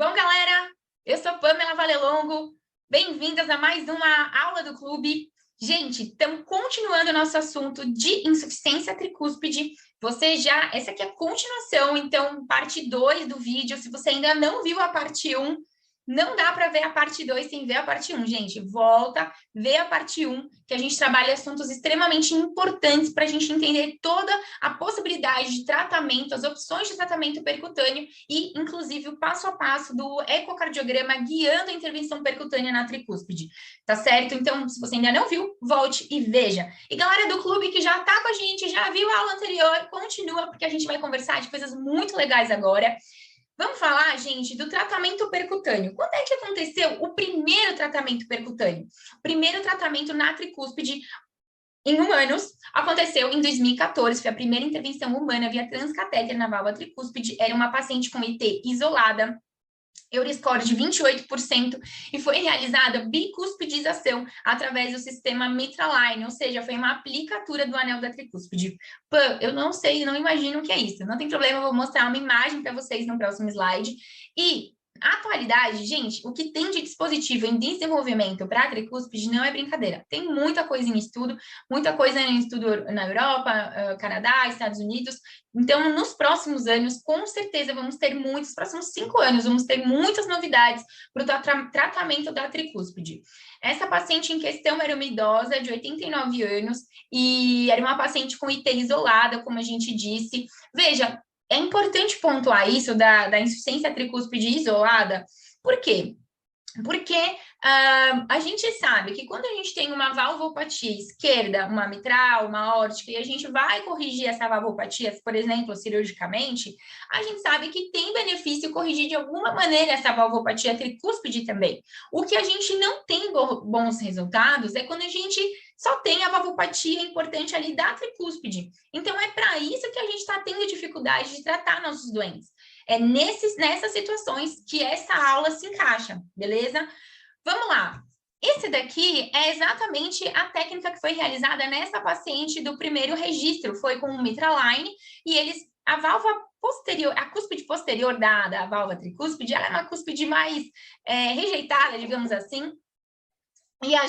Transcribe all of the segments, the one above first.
Bom, galera, eu sou Pamela Valelongo, bem-vindas a mais uma aula do clube. Gente, estamos continuando o nosso assunto de insuficiência tricúspide. Essa aqui é a continuação, então, parte 2 do vídeo. Se você ainda não viu a parte 1, não dá para ver a parte 2 sem ver a parte 1, gente. Volta, vê a parte 1, que a gente trabalha assuntos extremamente importantes para a gente entender toda a possibilidade de tratamento, as opções de tratamento percutâneo e, inclusive, o passo a passo do ecocardiograma guiando a intervenção percutânea na tricúspide. Tá certo? Então, se você ainda não viu, volte e veja. E galera do clube que já tá com a gente, já viu a aula anterior, continua, porque a gente vai conversar de coisas muito legais agora. Vamos falar, gente, do tratamento percutâneo. Quando é que aconteceu o primeiro tratamento percutâneo? O primeiro tratamento na tricúspide em humanos aconteceu em 2014, foi a primeira intervenção humana via transcatéter na válvula tricúspide. Era uma paciente com IT isolada, Euroscore de 28%, e foi realizada bicuspidização através do sistema Mitraline, ou seja, foi uma aplicatura do anel da tricúspide. Pã, eu não sei, não imagino o que é isso. Não tem problema, eu vou mostrar uma imagem para vocês no próximo slide. E a atualidade, gente, o que tem de dispositivo em desenvolvimento para a tricúspide não é brincadeira. Tem muita coisa em estudo na Europa, Canadá, Estados Unidos. Então, nos próximos anos, com certeza, vamos ter muitos, próximos 5 anos, vamos ter muitas novidades para o tratamento da tricúspide. Essa paciente em questão era uma idosa de 89 anos e era uma paciente com IT isolada, como a gente disse. Veja, é importante pontuar isso da insuficiência tricúspide isolada. Por quê? Porque a gente sabe que quando a gente tem uma valvopatia esquerda, uma mitral, uma aórtica, e a gente vai corrigir essa valvopatia, por exemplo, cirurgicamente, a gente sabe que tem benefício corrigir de alguma maneira essa valvopatia tricúspide também. O que a gente não tem bons resultados é quando a gente só tem a valvopatia importante ali da tricúspide. Então, é para isso que a gente está tendo dificuldade de tratar nossos doentes. É nessas situações que essa aula se encaixa, beleza? Vamos lá. Esse daqui é exatamente a técnica que foi realizada nessa paciente do primeiro registro. Foi com o Mitraline e a válvula posterior, a cúspide posterior da válvula tricúspide, ela é uma cúspide mais rejeitada, digamos assim. E a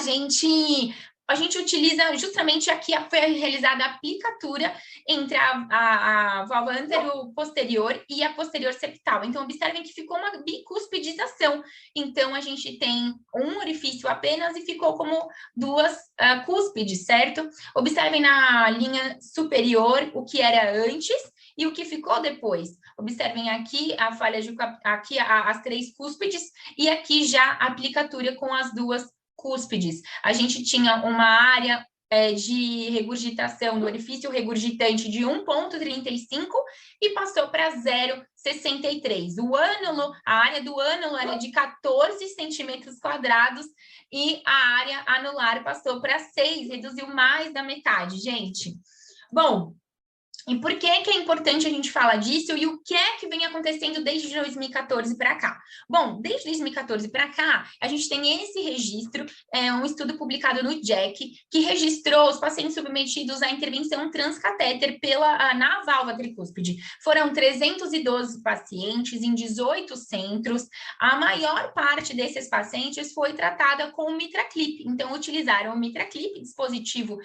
gente utiliza justamente aqui, foi realizada a aplicatura entre a válvula anterior-posterior e a posterior septal. Então, observem que ficou uma bicuspidização. Então, a gente tem um orifício apenas e ficou como duas cúspides, certo? Observem na linha superior o que era antes e o que ficou depois. Observem aqui a falha aqui as 3 cúspides e aqui já a aplicatura com as 2 cúspides. A gente tinha uma área de regurgitação do orifício regurgitante de 1,35 e passou para 0,63. A área do ânulo era de 14 centímetros quadrados e a área anular passou para 6, reduziu mais da metade, gente. Bom, e por que é importante a gente falar disso e o que é que vem acontecendo desde 2014 para cá? Bom, desde 2014 para cá, a gente tem esse registro, um estudo publicado no JACC, que registrou os pacientes submetidos à intervenção transcatéter na válvula tricúspide. Foram 312 pacientes em 18 centros. A maior parte desses pacientes foi tratada com o MitraClip. Então, utilizaram o MitraClip, dispositivo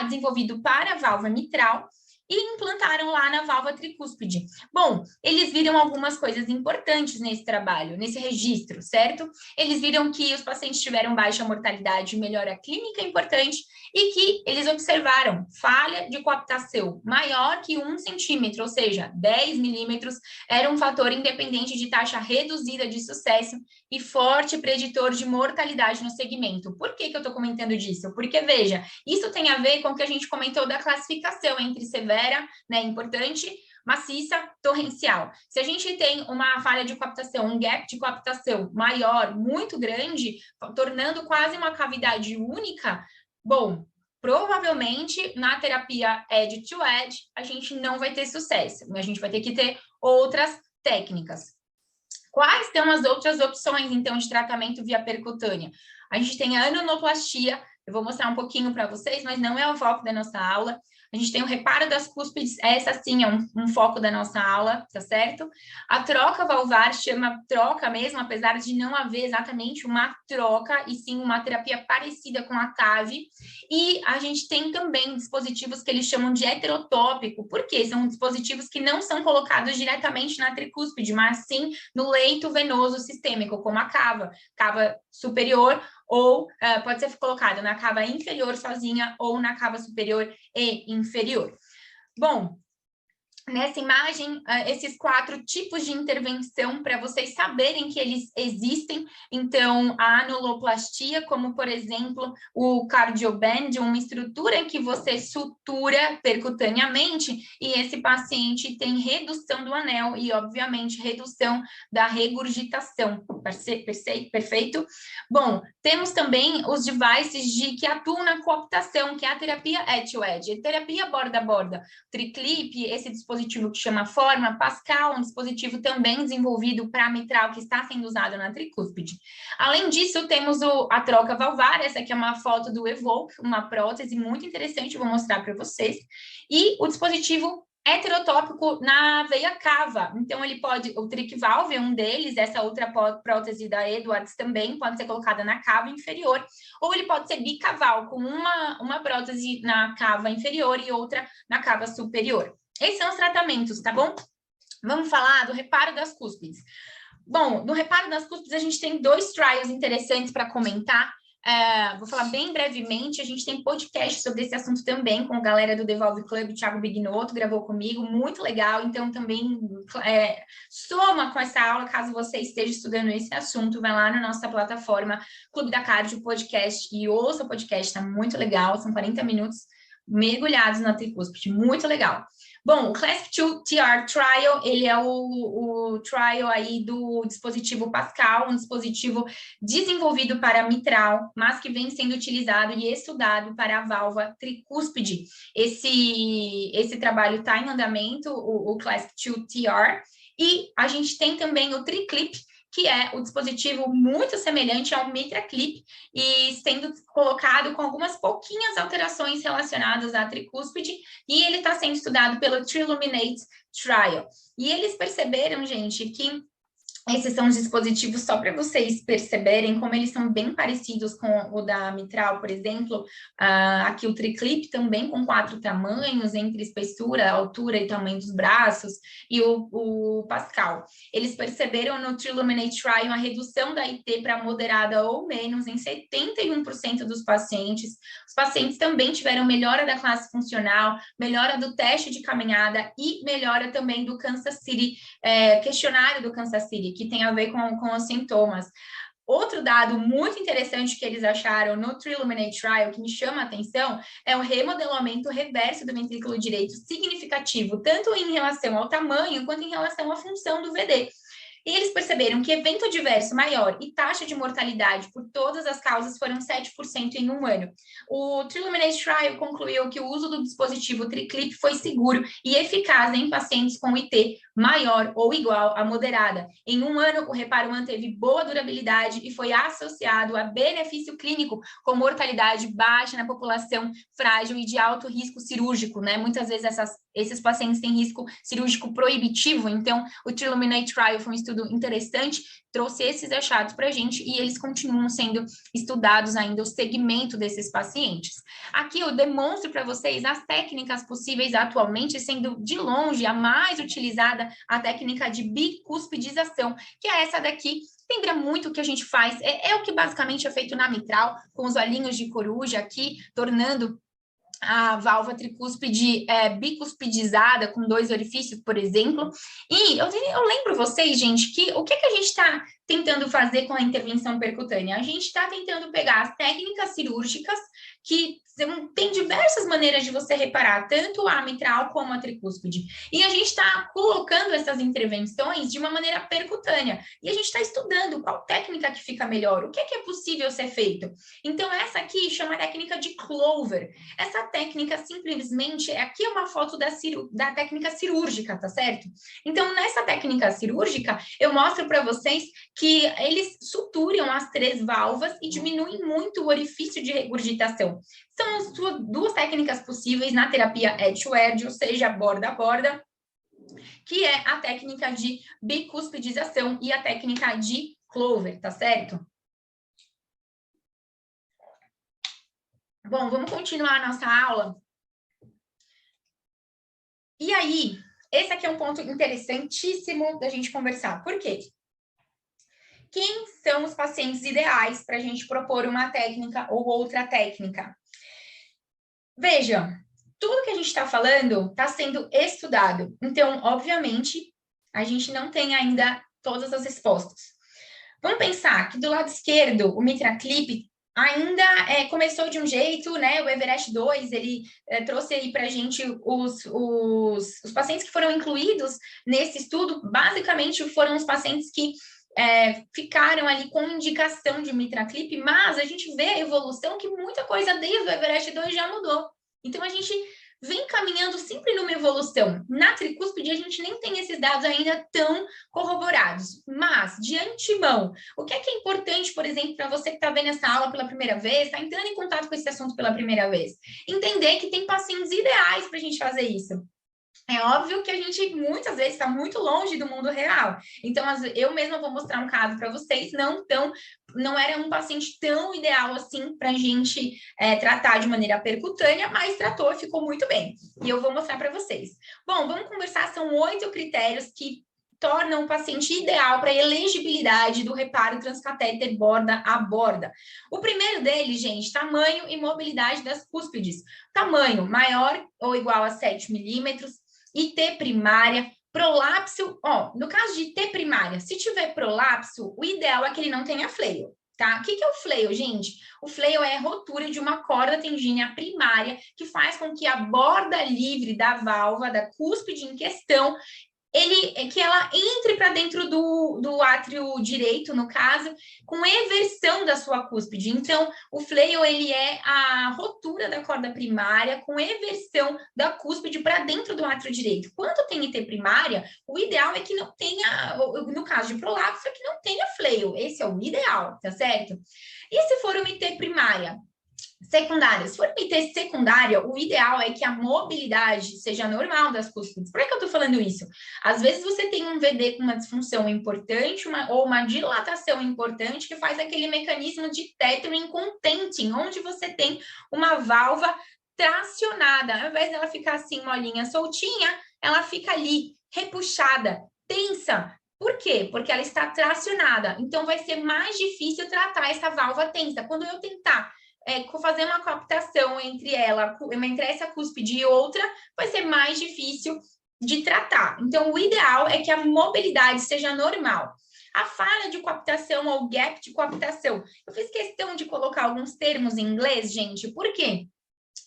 desenvolvido para a válvula mitral, e implantaram lá na válvula tricúspide. Bom, eles viram algumas coisas importantes nesse trabalho, nesse registro, certo? Eles viram que os pacientes tiveram baixa mortalidade, melhora clínica importante, e que eles observaram falha de coaptação maior que 1 centímetro, ou seja, 10 milímetros, era um fator independente de taxa reduzida de sucesso e forte preditor de mortalidade no segmento. Por que eu estou comentando disso? Porque, veja, isso tem a ver com o que a gente comentou da classificação entre severa, né, importante, maciça, torrencial. Se a gente tem uma falha de coaptação, um gap de coaptação maior, muito grande, tornando quase uma cavidade única, bom, provavelmente na terapia edge-to-edge a gente não vai ter sucesso, a gente vai ter que ter outras técnicas. Quais são as outras opções, então, de tratamento via percutânea? A gente tem a anuloplastia, eu vou mostrar um pouquinho para vocês, mas não é o foco da nossa aula. A gente tem o reparo das cúspides, essa sim é um foco da nossa aula, tá certo? A troca valvar chama troca mesmo, apesar de não haver exatamente uma troca, e sim uma terapia parecida com a TAV. E a gente tem também dispositivos que eles chamam de heterotópico, porque são dispositivos que não são colocados diretamente na tricúspide, mas sim no leito venoso sistêmico, como a cava superior, ou pode ser colocado na cava inferior sozinha ou na cava superior e inferior. Bom, nessa imagem, esses 4 tipos de intervenção para vocês saberem que eles existem. Então, a anuloplastia, como por exemplo, o cardioband, uma estrutura que você sutura percutaneamente e esse paciente tem redução do anel e, obviamente, redução da regurgitação. Perfeito? Bom, temos também os devices que atuam na cooptação, que é a terapia edge-to-edge, terapia borda-borda, triclip, esse dispositivo que chama Forma, Pascal, um dispositivo também desenvolvido para mitral que está sendo usado na tricúspide. Além disso, temos a troca valvar, essa aqui é uma foto do Evoke, uma prótese muito interessante, vou mostrar para vocês, e o dispositivo heterotópico na veia cava. Então, ele pode, o trick valve é um deles, essa outra prótese da Edwards também pode ser colocada na cava inferior, ou ele pode ser bicaval, com uma prótese na cava inferior e outra na cava superior. Esses são os tratamentos, tá bom? Vamos falar do reparo das cúspides. Bom, no reparo das cúspides, a gente tem 2 trials interessantes para comentar. Vou falar bem brevemente, a gente tem podcast sobre esse assunto também com a galera do Devolve Club, o Thiago Bignotto gravou comigo, muito legal, então também soma com essa aula, caso você esteja estudando esse assunto, vai lá na nossa plataforma Clube da Cardio Podcast e ouça o podcast, tá muito legal, são 40 minutos mergulhados na tricúspide, muito legal. Bom, o CLASP II TR Trial, ele é o trial aí do dispositivo Pascal, um dispositivo desenvolvido para mitral, mas que vem sendo utilizado e estudado para a válvula tricúspide. Esse trabalho está em andamento, o CLASP II TR, e a gente tem também o TriClip, que é o dispositivo muito semelhante ao MitraClip e sendo colocado com algumas pouquinhas alterações relacionadas à tricúspide, e ele está sendo estudado pelo Triluminate Trial. E eles perceberam, gente, que esses são os dispositivos, só para vocês perceberem como eles são bem parecidos com o da mitral, por exemplo, aqui o TriClip também com 4 tamanhos, entre espessura, altura e tamanho dos braços, e o Pascal. Eles perceberam no Triluminate Trial a redução da IT para moderada ou menos em 71% dos pacientes. Os pacientes também tiveram melhora da classe funcional, melhora do teste de caminhada e melhora também do Kansas City, questionário do Kansas City, que tem a ver com os sintomas. Outro dado muito interessante que eles acharam no Triluminate Trial, que me chama a atenção, é o remodelamento reverso do ventrículo direito significativo, tanto em relação ao tamanho, quanto em relação à função do VD. E eles perceberam que evento adverso maior e taxa de mortalidade por todas as causas foram 7% em um ano. O Triluminate Trial concluiu que o uso do dispositivo TriClip foi seguro e eficaz em pacientes com IT maior ou igual a moderada. Em um ano, o reparo manteve boa durabilidade e foi associado a benefício clínico com mortalidade baixa na população frágil e de alto risco cirúrgico, né? Muitas vezes esses pacientes têm risco cirúrgico proibitivo, então o Triluminate Trial foi um estudo interessante, trouxe esses achados para a gente e eles continuam sendo estudados ainda, o segmento desses pacientes. Aqui eu demonstro para vocês as técnicas possíveis atualmente, sendo de longe a mais utilizada, a técnica de bicuspidização, que é essa daqui. Lembra muito o que a gente faz, é o que basicamente é feito na mitral, com os olhinhos de coruja aqui, tornando a válvula tricúspide bicuspidizada com 2 orifícios, por exemplo. E eu lembro vocês, gente, que o que a gente está tentando fazer com a intervenção percutânea? A gente está tentando pegar as técnicas cirúrgicas que tem diversas maneiras de você reparar, tanto a mitral como a tricúspide. E a gente está colocando essas intervenções de uma maneira percutânea. E a gente está estudando qual técnica que fica melhor, o que é possível ser feito. Então, essa aqui chama a técnica de Clover. Essa técnica, simplesmente, aqui é uma foto da técnica cirúrgica, tá certo? Então, nessa técnica cirúrgica, eu mostro para vocês que eles suturam as 3 válvulas e diminuem muito o orifício de regurgitação. São as duas técnicas possíveis na terapia edge-to-edge, ou seja, borda a borda, que é a técnica de bicuspidização e a técnica de Clover, tá certo? Bom, vamos continuar a nossa aula. E aí, esse aqui é um ponto interessantíssimo da gente conversar. Por quê? Quem são os pacientes ideais para a gente propor uma técnica ou outra técnica? Veja, tudo que a gente está falando está sendo estudado. Então, obviamente, a gente não tem ainda todas as respostas. Vamos pensar que do lado esquerdo, o MitraClip ainda começou de um jeito, né? O Everest 2, ele trouxe aí para a gente os pacientes que foram incluídos nesse estudo, basicamente foram os pacientes que ficaram ali com indicação de MitraClip, mas a gente vê a evolução que muita coisa desde o Everest 2 já mudou. Então, a gente vem caminhando sempre numa evolução. Na tricúspide, a gente nem tem esses dados ainda tão corroborados. Mas, de antemão, o que é importante, por exemplo, para você que está vendo essa aula pela primeira vez, está entrando em contato com esse assunto pela primeira vez? Entender que tem pacientes ideais para a gente fazer isso. É óbvio que a gente, muitas vezes, está muito longe do mundo real. Então, eu mesma vou mostrar um caso para vocês, não era um paciente tão ideal assim para a gente tratar de maneira percutânea, mas tratou e ficou muito bem. E eu vou mostrar para vocês. Bom, vamos conversar, são 8 critérios que tornam o paciente ideal para a elegibilidade do reparo transcatéter borda a borda. O primeiro deles, gente, tamanho e mobilidade das cúspides. Tamanho maior ou igual a 7 milímetros, IT primária, prolapso, no caso de IT primária, se tiver prolapso, o ideal é que ele não tenha fleio, tá? O que é o fleio, gente? O fleio é a rotura de uma corda tendínea primária que faz com que a borda livre da válvula, da cúspide em questão, que ela entre para dentro do átrio direito, no caso, com eversão da sua cúspide. Então, o flail, ele é a rotura da corda primária com eversão da cúspide para dentro do átrio direito. Quando tem IT primária, o ideal é que não tenha, no caso de prolapso, é que não tenha flail. Esse é o ideal, tá certo? E se for uma IT primária? Secundária. Se for uma IT secundária, o ideal é que a mobilidade seja normal das cúspides. Por que eu estou falando isso? Às vezes você tem um VD com uma disfunção importante ou uma dilatação importante que faz aquele mecanismo de tethering com tenting, onde você tem uma válvula tracionada. Ao invés dela ficar assim, molinha, soltinha, ela fica ali, repuxada, tensa. Por quê? Porque ela está tracionada. Então, vai ser mais difícil tratar essa válvula tensa. Quando eu tentar fazer uma coaptação entre essa cúspide e outra, vai ser mais difícil de tratar. Então, o ideal é que a mobilidade seja normal. A falha de coaptação ou gap de coaptação. Eu fiz questão de colocar alguns termos em inglês, gente, por quê?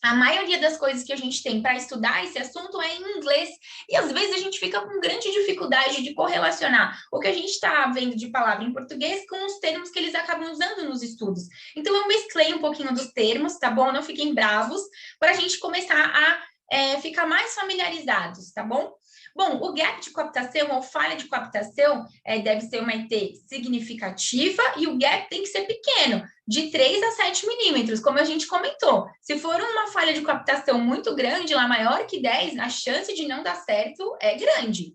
A maioria das coisas que a gente tem para estudar esse assunto é em inglês, e às vezes a gente fica com grande dificuldade de correlacionar o que a gente está vendo de palavra em português com os termos que eles acabam usando nos estudos. Então, eu mesclei um pouquinho dos termos, tá bom? Não fiquem bravos, para a gente começar a ficar mais familiarizados, tá bom? Bom, o gap de coaptação ou falha de coaptação deve ser uma IT significativa e o gap tem que ser pequeno, de 3 a 7 milímetros, como a gente comentou. Se for uma falha de coaptação muito grande, lá maior que 10, a chance de não dar certo é grande.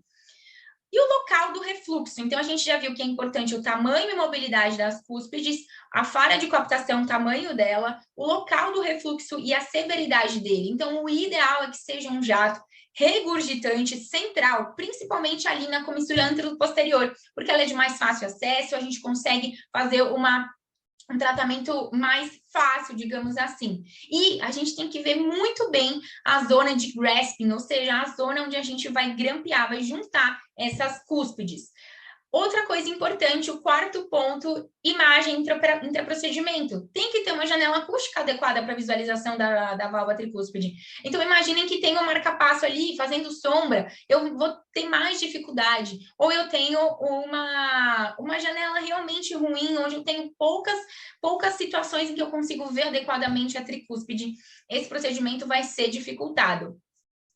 E o local do refluxo? Então, a gente já viu que é importante o tamanho e mobilidade das cúspides, a falha de coaptação, o tamanho dela, o local do refluxo e a severidade dele. Então, o ideal é que seja um jato regurgitante central, principalmente ali na comissura antero-posterior, porque ela é de mais fácil acesso, a gente consegue fazer um tratamento mais fácil, digamos assim. E a gente tem que ver muito bem a zona de grasping, ou seja, a zona onde a gente vai grampear, vai juntar essas cúspides. Outra coisa importante, o quarto ponto, imagem intraprocedimento. Tem que ter uma janela acústica adequada para visualização da válvula tricúspide. Então, imaginem que tem um marca-passo ali fazendo sombra, eu vou ter mais dificuldade. Ou eu tenho uma janela realmente ruim, onde eu tenho poucas situações em que eu consigo ver adequadamente a tricúspide. Esse procedimento vai ser dificultado.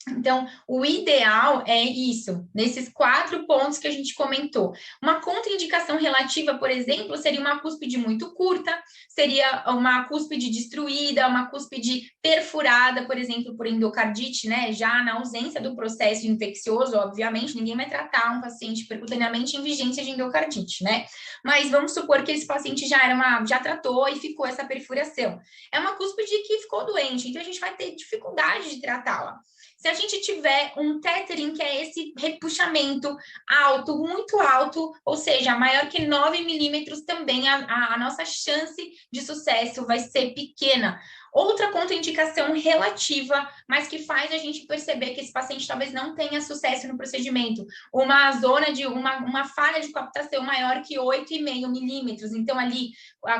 Então, o ideal é isso, nesses 4 pontos que a gente comentou. Uma contraindicação relativa, por exemplo, seria uma cúspide muito curta, seria uma cúspide destruída, uma cúspide perfurada, por exemplo, por endocardite, né? Já na ausência do processo infeccioso, obviamente, ninguém vai tratar um paciente percutaneamente em vigência de endocardite, né? Mas vamos supor que esse paciente já tratou e ficou essa perfuração. É uma cúspide que ficou doente, então a gente vai ter dificuldade de tratá-la. Se a gente tiver um tethering, que é esse repuxamento alto, muito alto, ou seja, maior que 9 milímetros, também a nossa chance de sucesso vai ser pequena. Outra contraindicação relativa, mas que faz a gente perceber que esse paciente talvez não tenha sucesso no procedimento, uma zona de uma falha de coaptação maior que 8,5 milímetros, então ali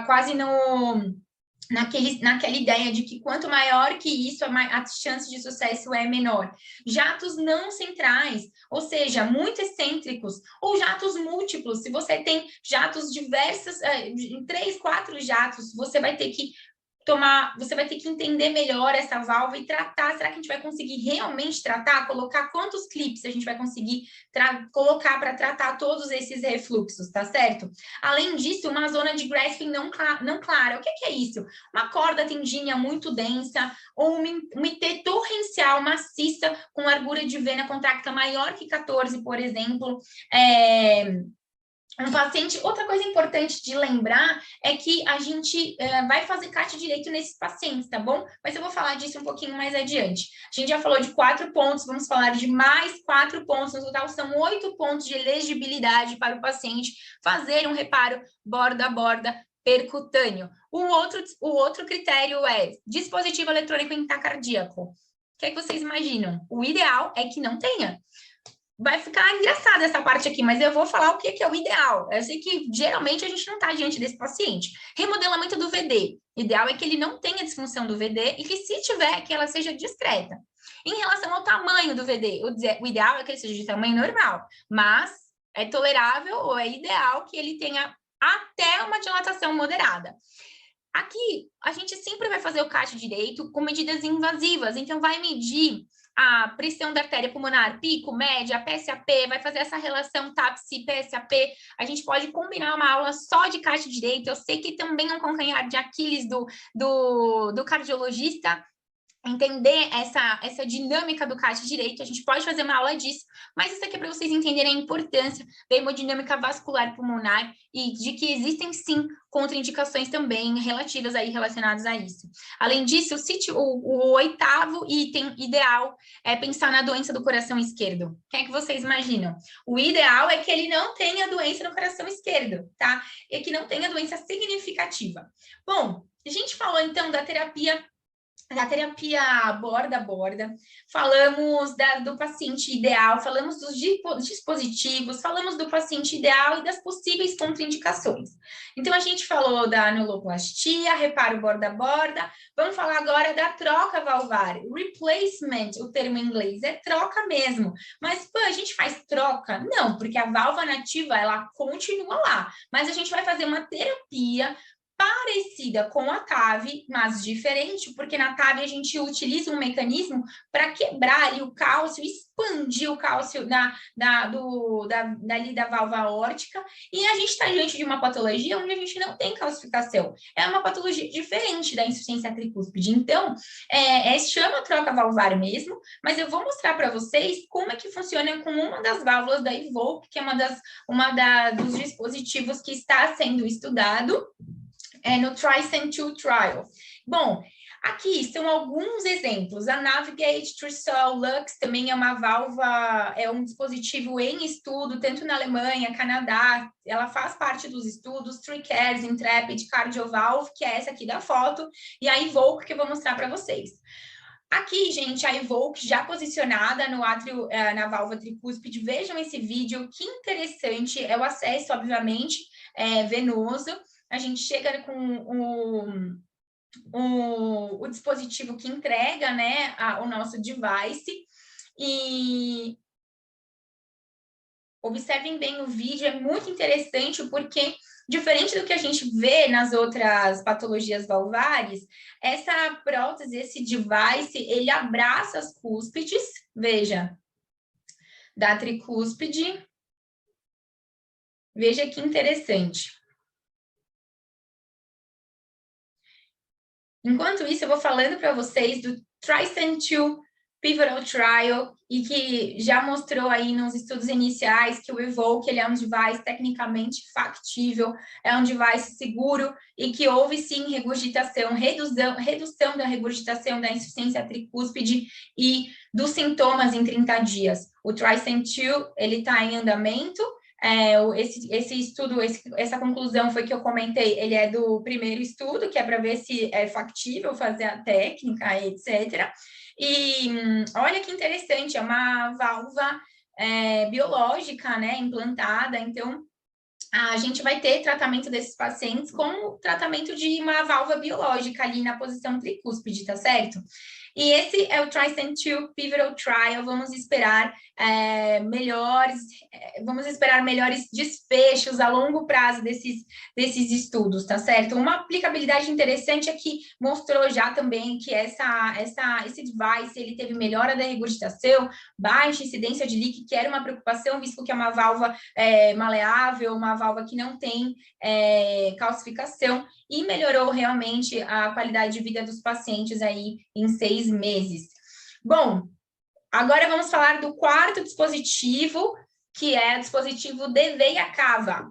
quase no naquela ideia de que quanto maior que isso, a chance de sucesso é menor. Jatos não centrais, ou seja, muito excêntricos, ou jatos múltiplos. Se você tem jatos diversos, 3, 4 jatos, você vai ter que entender melhor essa válvula e tratar. Será que a gente vai conseguir realmente tratar? Colocar quantos clipes a gente vai conseguir colocar para tratar todos esses refluxos, tá certo? Além disso, uma zona de grasping não clara. O que é isso? Uma corda tendínea muito densa ou uma IT torrencial maciça com largura de vena contracta maior que 14, por exemplo. Um paciente, outra coisa importante de lembrar é que a gente vai fazer CAT direito nesses pacientes, tá bom? Mas eu vou falar disso um pouquinho mais adiante. A gente já falou de 4 pontos, vamos falar de mais 4 pontos. No total, são 8 pontos de elegibilidade para o paciente fazer um reparo borda a borda percutâneo. O outro critério é dispositivo eletrônico intacardíaco. O que é que vocês imaginam? O ideal é que não tenha. Vai ficar engraçada essa parte aqui, mas eu vou falar o que é o ideal. Eu sei que geralmente a gente não está diante desse paciente. Remodelamento do VD. O ideal é que ele não tenha disfunção do VD e que, se tiver, que ela seja discreta. Em relação ao tamanho do VD, o ideal é que ele seja de tamanho normal, mas é tolerável ou é ideal que ele tenha até uma dilatação moderada. Aqui, a gente sempre vai fazer o CAT direito com medidas invasivas, então vai medir a pressão da artéria pulmonar, pico, média, PSAP, vai fazer essa relação TAPSE, PSAP. A gente pode combinar uma aula só de CAT direito. Eu sei que também é um calcanhar de Aquiles do cardiologista, entender essa dinâmica do CAT direito. A gente pode fazer uma aula disso, mas isso aqui é para vocês entenderem a importância da hemodinâmica vascular pulmonar e de que existem, sim, contraindicações também relacionadas a isso. Além disso, o 8º item ideal é pensar na doença do coração esquerdo. O que é que vocês imaginam? O ideal é que ele não tenha doença no coração esquerdo, tá? E que não tenha doença significativa. Bom, a gente falou, então, da terapia borda a borda, falamos do paciente ideal, falamos dos dispositivos, falamos do paciente ideal e das possíveis contraindicações. Então, a gente falou da anuloplastia, reparo borda a borda, vamos falar agora da troca valvar, replacement, o termo em inglês, é troca mesmo. Mas, a gente faz troca? Não, porque a válvula nativa, ela continua lá, mas a gente vai fazer uma terapia parecida com a TAV, mas diferente, porque na TAV a gente utiliza um mecanismo para quebrar ali o cálcio, expandir o cálcio dali da válvula aórtica, e a gente está diante de uma patologia onde a gente não tem calcificação. É uma patologia diferente da insuficiência tricúspide. Então, chama troca valvar mesmo, mas eu vou mostrar para vocês como é que funciona com uma das válvulas da Evoque, que é dos dispositivos que está sendo estudado no TRISCEND 2 Trial. Bom, aqui são alguns exemplos. A Navigate, Trussell, Lux também é uma válvula, é um dispositivo em estudo, tanto na Alemanha, Canadá, ela faz parte dos estudos, TRICARES, Intrepid, Cardiovalve, que é essa aqui da foto, e a Evoque, que eu vou mostrar para vocês. Aqui, gente, a Evoque já posicionada no átrio, na válvula tricúspide. Vejam esse vídeo, que interessante. É o acesso, obviamente, venoso. A gente chega com o dispositivo que entrega, né, o nosso device, e observem bem o vídeo, é muito interessante porque diferente do que a gente vê nas outras patologias valvares, essa prótese, esse device, ele abraça as cúspides, veja, da tricúspide. Veja que interessante. Enquanto isso, eu vou falando para vocês do TRISCEND-2 Pivotal Trial, e que já mostrou aí nos estudos iniciais que o Evoke ele é um device tecnicamente factível, é um device seguro, e que houve sim regurgitação, redução da regurgitação da insuficiência tricúspide e dos sintomas em 30 dias. O TRISCEND-2, ele está em andamento. Esse estudo, essa conclusão foi que eu comentei, ele é do primeiro estudo, que é para ver se é factível fazer a técnica, etc. E olha que interessante, é uma válvula biológica, né, implantada, então a gente vai ter tratamento desses pacientes com tratamento de uma válvula biológica ali na posição tricúspide, tá certo? E esse é o TRISCEND-2 Pivotal Trial. Vamos esperar melhores desfechos a longo prazo desses estudos, tá certo? Uma aplicabilidade interessante é que mostrou já também que esse device ele teve melhora da regurgitação, baixa incidência de leak, que era uma preocupação, visto que é uma válvula maleável, uma válvula que não tem calcificação, e melhorou realmente a qualidade de vida dos pacientes aí em 6 meses. Bom, agora vamos falar do quarto dispositivo, que é o dispositivo de veia cava.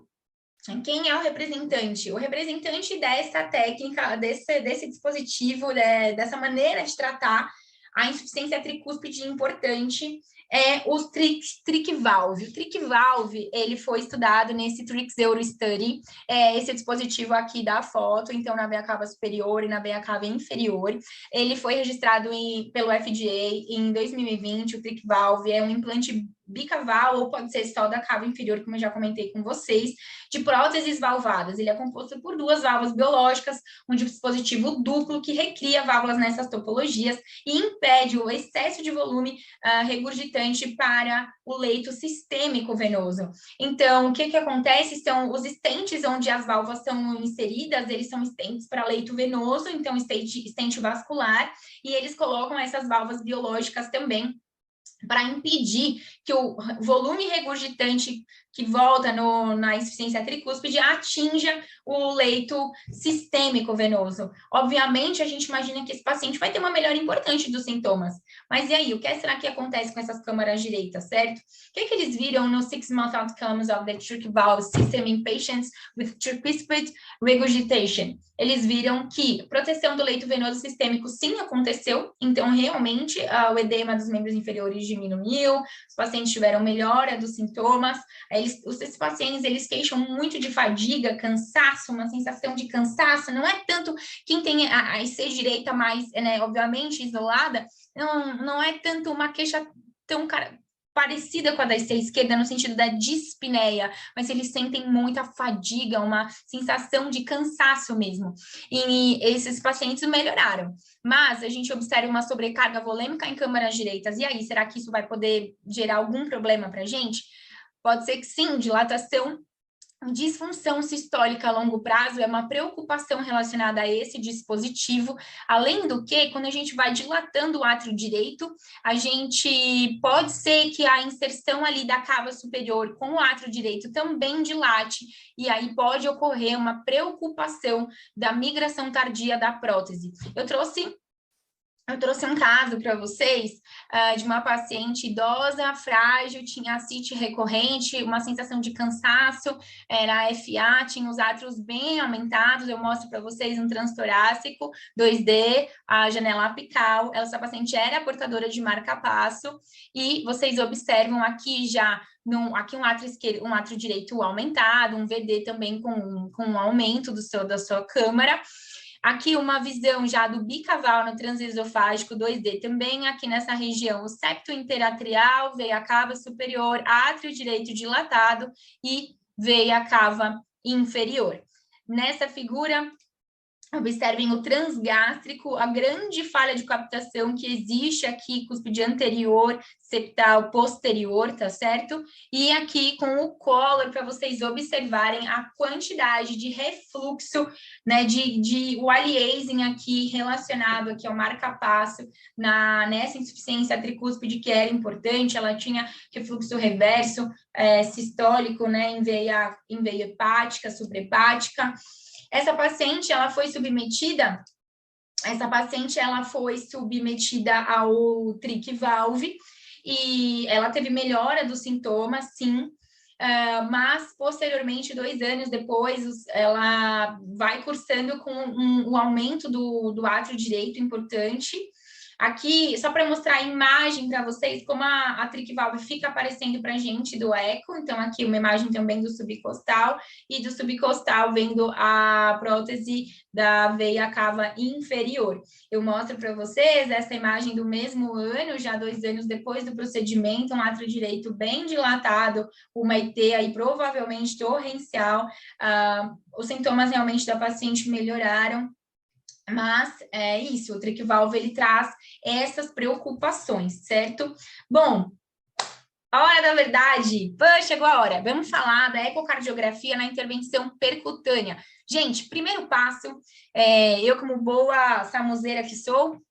Quem é o representante? O representante dessa técnica, desse dispositivo, dessa maneira de tratar a insuficiência tricúspide importante, é o TRIC-valve. O TRIC-valve, ele foi estudado nesse TRICS Euro Study, esse dispositivo aqui da foto, então na veia cava superior e na veia cava inferior. Ele foi registrado pelo FDA em 2020. O TRIC-valve é um implante bicaval, ou pode ser só da cava inferior, como eu já comentei com vocês, de próteses valvadas. Ele é composto por 2 válvulas biológicas, um dispositivo duplo que recria válvulas nessas topologias e impede o excesso de volume regurgitante para o leito sistêmico venoso. Então, o que acontece? São os stents onde as válvulas são inseridas, eles são stents para leito venoso, então stent vascular, e eles colocam essas válvulas biológicas também para impedir que o volume regurgitante que volta na insuficiência tricúspide atinja o leito sistêmico venoso. Obviamente, a gente imagina que esse paciente vai ter uma melhora importante dos sintomas. Mas e aí, o que será que acontece com essas câmaras direitas, certo? O que eles viram no 6-month outcomes of the TRIC valve system in patients with tricuspid regurgitation? Eles viram que proteção do leito venoso sistêmico sim aconteceu, então realmente o edema dos membros inferiores diminuiu, os pacientes tiveram melhora dos sintomas. Esses pacientes, eles queixam muito de fadiga, cansaço, uma sensação de cansaço, não é tanto quem tem a IC direita mais, né, obviamente, isolada, não é tanto uma queixa tão parecida com a da esquerda, no sentido da dispneia, mas eles sentem muita fadiga, uma sensação de cansaço mesmo. E esses pacientes melhoraram. Mas a gente observa uma sobrecarga volêmica em câmaras direitas. E aí, será que isso vai poder gerar algum problema para a gente? Pode ser que sim, dilatação. Disfunção sistólica a longo prazo é uma preocupação relacionada a esse dispositivo, além do que, quando a gente vai dilatando o átrio direito, a gente pode ser que a inserção ali da cava superior com o átrio direito também dilate, e aí pode ocorrer uma preocupação da migração tardia da prótese. Eu trouxe um caso para vocês de uma paciente idosa, frágil, tinha ascite recorrente, uma sensação de cansaço, era FA, tinha os átrios bem aumentados. Eu mostro para vocês um transtorácico 2D, a janela apical. Essa paciente era portadora de marca-passo, e vocês observam aqui já aqui um átrio esquerdo, um átrio direito aumentado, um VD também com um aumento da sua câmara. Aqui uma visão já do bicaval no transesofágico 2D também, aqui nessa região, o septo interatrial, veia cava superior, átrio direito dilatado e veia cava inferior. Nessa figura, Observem o transgástrico, a grande falha de captação que existe aqui, cúspide anterior, septal, posterior, tá certo? E aqui com o collar, para vocês observarem a quantidade de refluxo, né, o aliasing aqui relacionado aqui ao marca-passo nessa insuficiência tricúspide, que era importante, ela tinha refluxo reverso, sistólico, né, em veia hepática, suprahepática. Essa paciente, ela foi submetida ao TRIC-valve e ela teve melhora dos sintomas, sim, mas posteriormente, 2 anos depois, ela vai cursando com um aumento do átrio direito importante. Aqui, só para mostrar a imagem para vocês, como a TRIC-valve fica aparecendo para a gente do eco. Então, aqui uma imagem também do subcostal, e do subcostal vendo a prótese da veia cava inferior. Eu mostro para vocês essa imagem do mesmo ano, já 2 anos depois do procedimento, um átrio direito bem dilatado, uma IT aí provavelmente torrencial. Os sintomas realmente da paciente melhoraram. Mas é isso, o TRIC-valve ele traz essas preocupações, certo? Bom, a hora da verdade. Pô, chegou a hora. Vamos falar da ecocardiografia na intervenção percutânea. Gente, primeiro passo, eu como boa samuzeira que sou,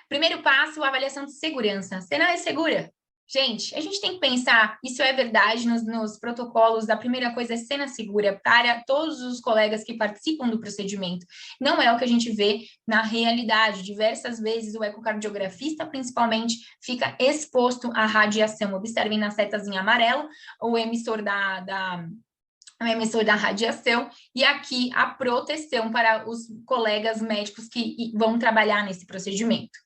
primeiro passo, avaliação de segurança. Você não é segura? Gente, a gente tem que pensar, isso é verdade nos protocolos, a primeira coisa é cena segura para todos os colegas que participam do procedimento. Não é o que a gente vê na realidade. Diversas vezes o ecocardiografista, principalmente, fica exposto à radiação. Observem na setas em amarelo, o emissor o emissor da radiação, e aqui a proteção para os colegas médicos que vão trabalhar nesse procedimento.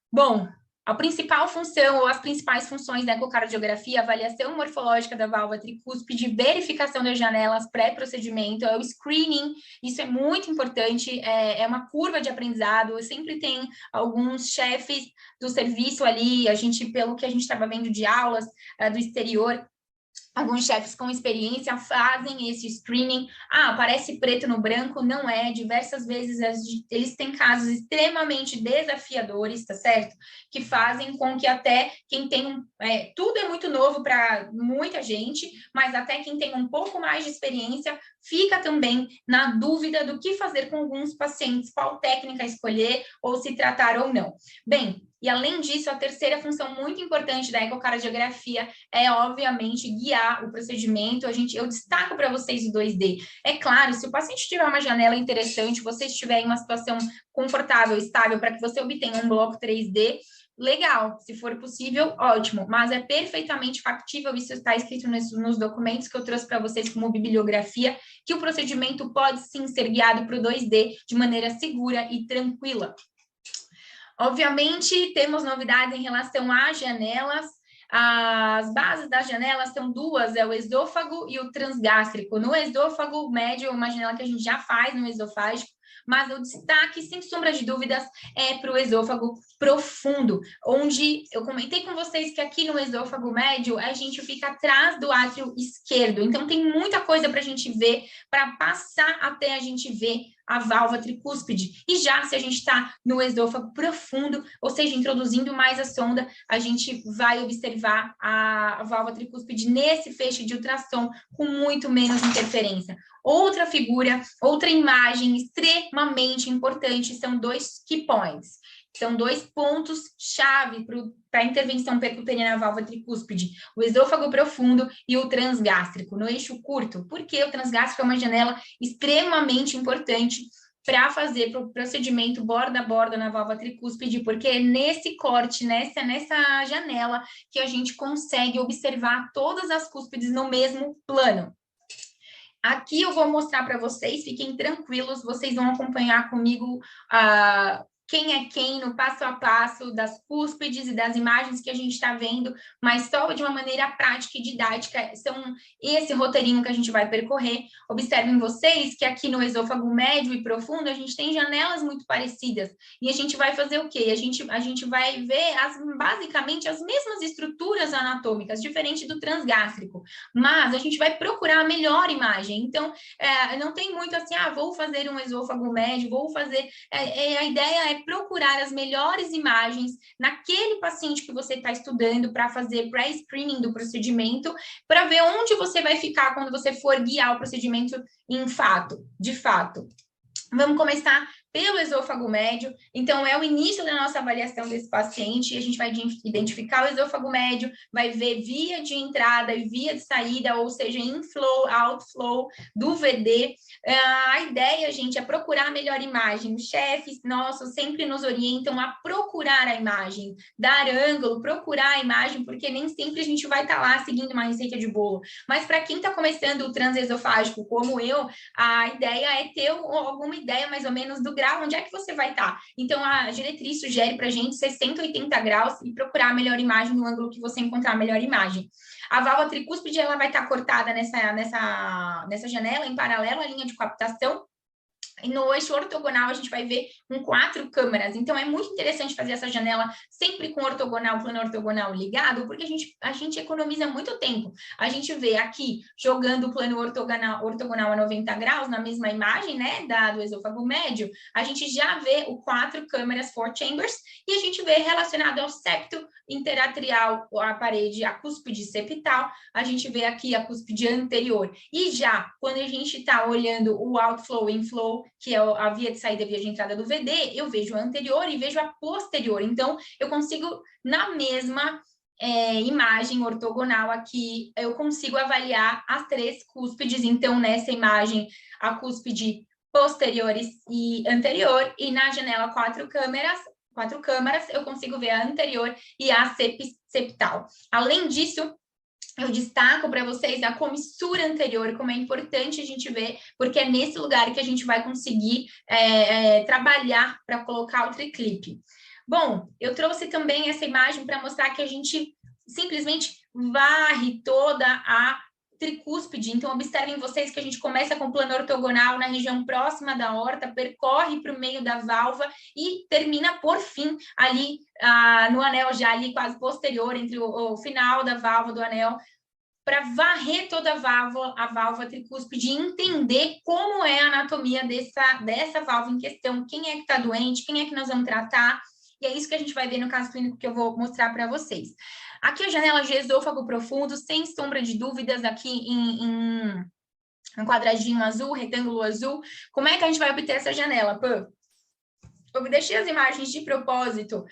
Bom, a principal função ou as principais funções da ecocardiografia, avaliação morfológica da válvula tricúspide, verificação das janelas pré-procedimento, é o screening, isso é muito importante, é uma curva de aprendizado, sempre tem alguns chefes do serviço ali, pelo que a gente estava vendo de aulas do exterior, alguns chefes com experiência fazem esse screening. Parece preto no branco, não é. Diversas vezes eles têm casos extremamente desafiadores, tá certo? Que fazem com que até quem tem tudo é muito novo para muita gente, mas até quem tem um pouco mais de experiência fica também na dúvida do que fazer com alguns pacientes, qual técnica escolher ou se tratar ou não. Bem, e além disso, a terceira função muito importante da ecocardiografia é, obviamente, guiar o procedimento. Eu destaco para vocês o 2D. É claro, se o paciente tiver uma janela interessante, você estiver em uma situação confortável, estável, para que você obtenha um bloco 3D, legal, se for possível, ótimo, mas é perfeitamente factível, isso está escrito nos documentos que eu trouxe para vocês como bibliografia, que o procedimento pode sim ser guiado para o 2D de maneira segura e tranquila. Obviamente, temos novidades em relação às janelas. As bases das janelas são 2, é o esôfago e o transgástrico. No esôfago médio, uma janela que a gente já faz no esofágico, mas o destaque, sem sombra de dúvidas, é para o esôfago profundo, onde eu comentei com vocês que aqui no esôfago médio, a gente fica atrás do átrio esquerdo. Então, tem muita coisa para a gente ver, para passar até a gente ver a válvula tricúspide. E já se a gente está no esôfago profundo, ou seja, introduzindo mais a sonda, a gente vai observar a válvula tricúspide nesse feixe de ultrassom com muito menos interferência. Outra figura, outra imagem extremamente importante são 2 key points. São 2 pontos-chave para a intervenção percutânea na válvula tricúspide, o esôfago profundo e o transgástrico, no eixo curto, porque o transgástrico é uma janela extremamente importante para fazer o procedimento borda a borda na válvula tricúspide, porque é nesse corte, nessa janela, que a gente consegue observar todas as cúspides no mesmo plano. Aqui eu vou mostrar para vocês, fiquem tranquilos, vocês vão acompanhar comigo quem é quem no passo a passo das cúspides e das imagens que a gente está vendo, mas só de uma maneira prática e didática. São esse roteirinho que a gente vai percorrer. Observem vocês que aqui no esôfago médio e profundo a gente tem janelas muito parecidas. E a gente vai fazer o quê? A gente vai ver basicamente as mesmas estruturas anatômicas, diferente do transgástrico. Mas a gente vai procurar a melhor imagem. Então, não tem muito assim, vou fazer um esôfago médio, vou fazer... a ideia é procurar as melhores imagens naquele paciente que você está estudando para fazer pré-screening do procedimento, para ver onde você vai ficar quando você for guiar o procedimento de fato. Vamos começar pelo esôfago médio. Então, é o início da nossa avaliação desse paciente. A gente vai identificar o esôfago médio, vai ver via de entrada e via de saída, ou seja, inflow, outflow do VD. A ideia, gente, é procurar a melhor imagem. Os chefes nossos sempre nos orientam a procurar a imagem, dar ângulo, procurar a imagem, porque nem sempre a gente vai estar lá seguindo uma receita de bolo. Mas para quem está começando o transesofágico, como eu, a ideia é ter alguma ideia mais ou menos do grau, onde é que você vai estar. Então, a diretriz sugere para a gente 60, 80 graus e procurar a melhor imagem no ângulo que você encontrar a melhor imagem. A válvula tricúspide, ela vai estar cortada nessa janela, em paralelo à linha de captação. E no eixo ortogonal, a gente vai ver com 4 câmeras. Então, é muito interessante fazer essa janela sempre com plano ortogonal ligado, porque a gente economiza muito tempo. A gente vê aqui, jogando o plano ortogonal a 90 graus, na mesma imagem, né, do esôfago médio, a gente já vê o 4 câmeras, 4 chambers, e a gente vê relacionado ao septo interatrial, a parede, a cúspide septal, a gente vê aqui a cúspide anterior. E já, quando a gente está olhando o outflow e inflow, que é a via de saída e a via de entrada do VD, eu vejo a anterior e vejo a posterior. Então, eu consigo, na mesma imagem ortogonal aqui, eu consigo avaliar as 3 cúspides. Então, nessa imagem, a cúspide posterior e anterior, e na janela 4 câmaras, eu consigo ver a anterior e a septal. Além disso, eu destaco para vocês a comissura anterior, como é importante a gente ver, porque é nesse lugar que a gente vai conseguir trabalhar para colocar o triclipe. Bom, eu trouxe também essa imagem para mostrar que a gente simplesmente varre toda a tricúspide. Então, observem vocês que a gente começa com o plano ortogonal na região próxima da aorta, percorre para o meio da válvula e termina, por fim, ali no anel já ali quase posterior, entre o final da válvula do anel, para varrer toda a válvula tricúspide e entender como é a anatomia dessa válvula em questão, quem é que está doente, quem é que nós vamos tratar, e é isso que a gente vai ver no caso clínico que eu vou mostrar para vocês. Aqui a janela de esôfago profundo, sem sombra de dúvidas, aqui em um quadradinho azul, retângulo azul. Como é que a gente vai obter essa janela, Pã? Eu deixei as imagens de propósito,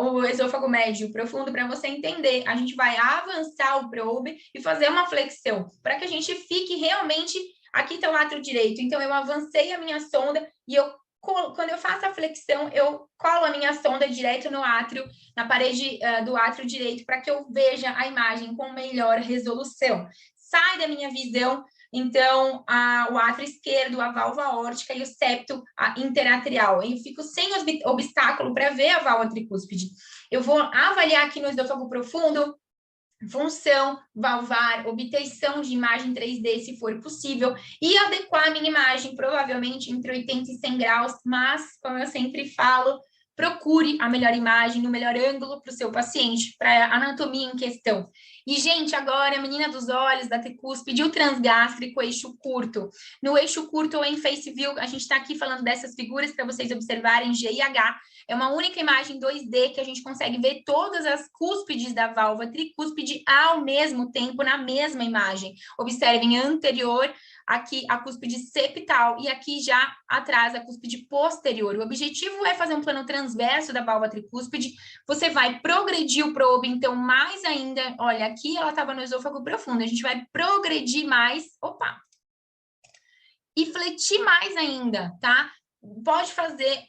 o esôfago médio profundo, para você entender. A gente vai avançar o probe e fazer uma flexão, para que a gente fique realmente... Aqui está o átrio direito, então eu avancei a minha sonda e quando eu faço a flexão, eu colo a minha sonda direto no átrio, na parede do átrio direito, para que eu veja a imagem com melhor resolução. Sai da minha visão, então, o átrio esquerdo, a válvula aórtica e o septo interatrial. Eu fico sem obstáculo para ver a válvula tricúspide. Eu vou avaliar aqui no esôfago profundo, função valvar, obtenção de imagem 3D, se for possível, e adequar a minha imagem, provavelmente entre 80 e 100 graus, mas, como eu sempre falo, procure a melhor imagem, o melhor ângulo para o seu paciente, para a anatomia em questão. E, gente, agora, a menina dos olhos, da tricúspide, o transgástrico, eixo curto. No eixo curto, ou em face view, a gente está aqui falando dessas figuras para vocês observarem, G e H. É uma única imagem 2D que a gente consegue ver todas as cúspides da válvula tricúspide ao mesmo tempo, na mesma imagem. Observem a anterior, aqui a cúspide septal e aqui já atrás a cúspide posterior. O objetivo é fazer um plano transverso da válvula tricúspide. Você vai progredir o probe, então, mais ainda. Olha, aqui ela estava no esôfago profundo. A gente vai progredir mais. Opa! E fletir mais ainda, tá? pode fazer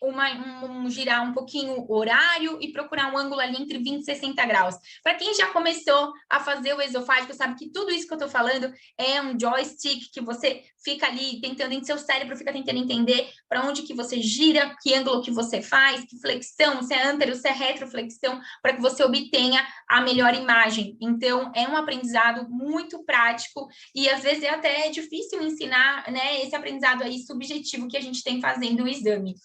girar um pouquinho o horário e procurar um ângulo ali entre 20 e 60 graus. Para quem já começou a fazer o esofágico, sabe que tudo isso que eu estou falando é um joystick que você fica ali tentando, seu cérebro fica tentando entender para onde que você gira, que ângulo que você faz, que flexão, se é antero, se é retroflexão, para que você obtenha a melhor imagem. Então, é um aprendizado muito prático e às vezes é até difícil ensinar, né, esse aprendizado aí subjetivo que a gente tem fazendo o exame.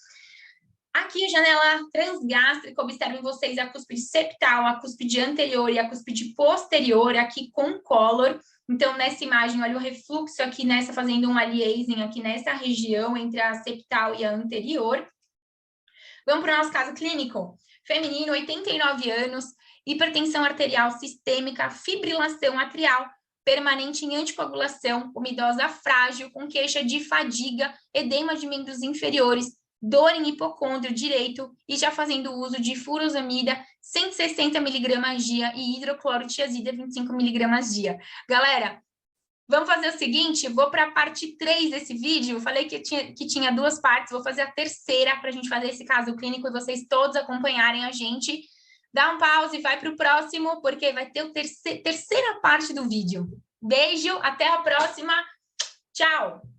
Aqui, janela transgástrica, observem vocês a cúspide septal, a cúspide anterior e a cúspide posterior, aqui com color. Então, nessa imagem, olha o refluxo aqui nessa, fazendo um aliasing aqui nessa região entre a septal e a anterior. Vamos para o nosso caso clínico. Feminino, 89 anos, hipertensão arterial sistêmica, fibrilação atrial, permanente em anticoagulação, uma idosa frágil, com queixa de fadiga, edema de membros inferiores, dor em hipocôndrio direito e já fazendo uso de furosemida 160 mg dia e hidroclorotiazida 25 mg dia. Galera, vamos fazer o seguinte, vou para a parte 3 desse vídeo, falei que tinha 2 partes, vou fazer a terceira para a gente fazer esse caso clínico e vocês todos acompanharem a gente. Dá um pause e vai para o próximo, porque vai ter a terceira parte do vídeo. Beijo, até a próxima, tchau!